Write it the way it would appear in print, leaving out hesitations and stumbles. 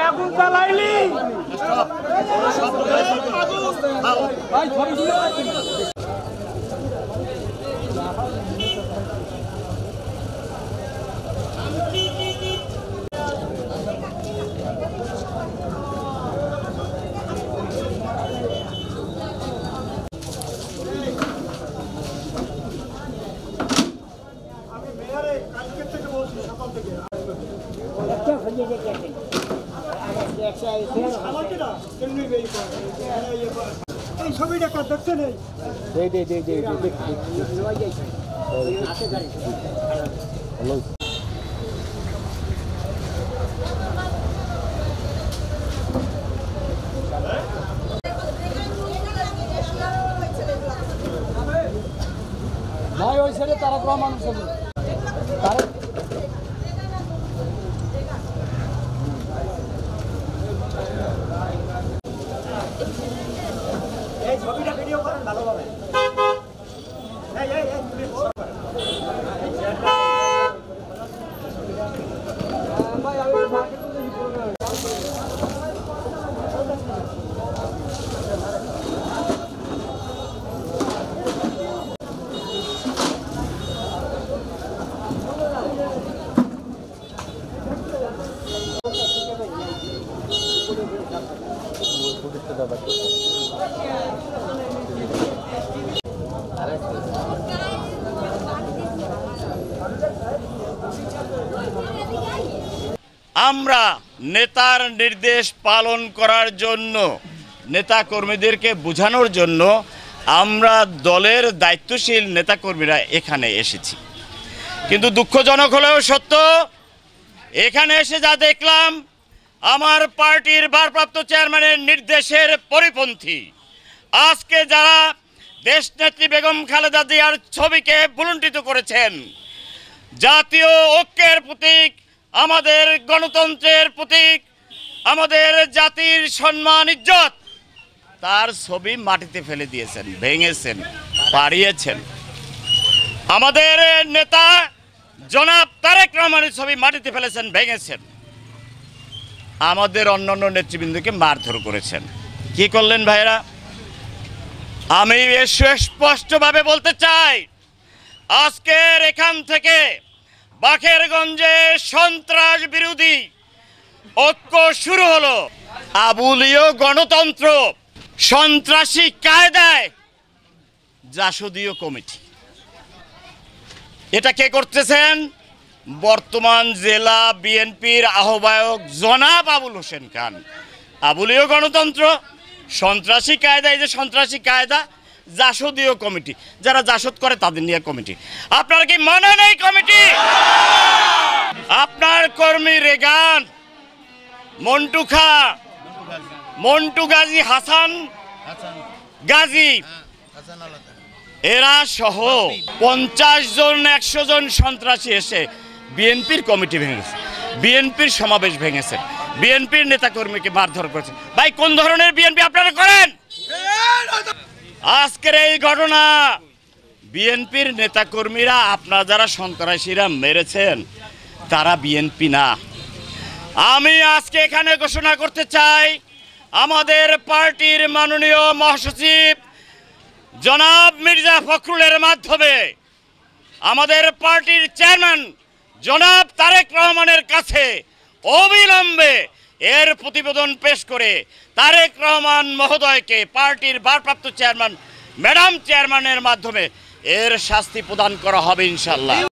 আগুন জ্বালাইলি ছবিটা দেখছেন ভাই ওই সাইডে তারা মানুষ আছে তারা ছবিটা ভিডিও করেন ভালোভাবে আমরা নেতার নির্দেশ পালন করার জন্য নেতা কর্মীদেরকে বোঝানোর জন্য আমরা দলের দায়িত্বশীল নেতাকর্মীরা এখানে এসেছি। কিন্তু দুঃখজনক হলেও সত্য, এখানে এসে যা দেখলাম আমার পার্টির ভারপ্রাপ্ত চেয়ারম্যানের নির্দেশের পরিপন্থী। আজকে যারা দেশনেত্রী বেগম খালেদা জিয়ার ছবিকে ভুলুণ্ঠিত করেছেন, জাতীয় ঐক্যের প্রতীক, আমাদের গণতন্ত্রের প্রতীক, আমাদের জাতির সম্মান ইজ্জত, তার ছবি মাটিতে ফেলে দিয়েছেন, ভেঙেছেন, পাড়িয়েছেন। আমাদের নেতা জনাব তারেক রহমানের ছবি মাটিতে ফেলেছেন, ভেঙেছেন। আমাদের অন্যান্য নেতৃবৃন্দকে মারধর করেছেন। কি করলেন ভাইরা? আমি স্পষ্টভাবে বলতে চাই, আজকের এখান থেকে বাকেরগঞ্জে সন্ত্রাস বিরোধী ঐক্য শুরু হলো। আবুলীয় গণতন্ত্র, সন্ত্রাসী কায়দায় জাসদীয় কমিটি, এটা কে করতেছেন? বর্তমান জেলা বিএনপির আহ্বায়ক জনাব আবুল হোসেন খান। আবুলীয় গণতন্ত্র, সন্ত্রাসী কায়দা, এই যে সন্ত্রাসী কায়দা, জাসদীয় কমিটি, যারা জাসদ করে তাদের নিয়ে কমিটি। আপনার কি মনে নেই কমিটি? আপনার কর্মী রেগান, মন্টু গাজী, হাসান গাজী, এরা সহ 50 জন 100 জন সন্ত্রাসী এসে বিএনপির কমিটি ভেঙেছে, বিএনপির সমাবেশ ভেঙেছে, বিএনপির নেতাকর্মীকে মারধর করেছে। ভাই, কোন ধরনের বিএনপি আপনারা করেন? আজকের এই ঘটনা, বিএনপির নেতাকর্মীরা, আপনারা যারা সন্ত্রাসীরা মেরেছেন, তারা বিএনপি না। আমি আজকে এখানে ঘোষণা করতে চাই, আমাদের পার্টির মাননীয় মহাসচিব জনাব মির্জা ফখরুলের মাধ্যমে আমাদের পার্টির চেয়ারম্যান জনাব তারেক রহমানের কাছে অবিলম্বে এর প্রতিবেদন পেশ করে তারেক রহমান মহোদয়কে পার্টির ভারপ্রাপ্ত চেয়ারম্যান ম্যাডাম চেয়ারম্যানের মাধ্যমে এর শাস্তি প্রদান করা হবে ইনশাআল্লাহ।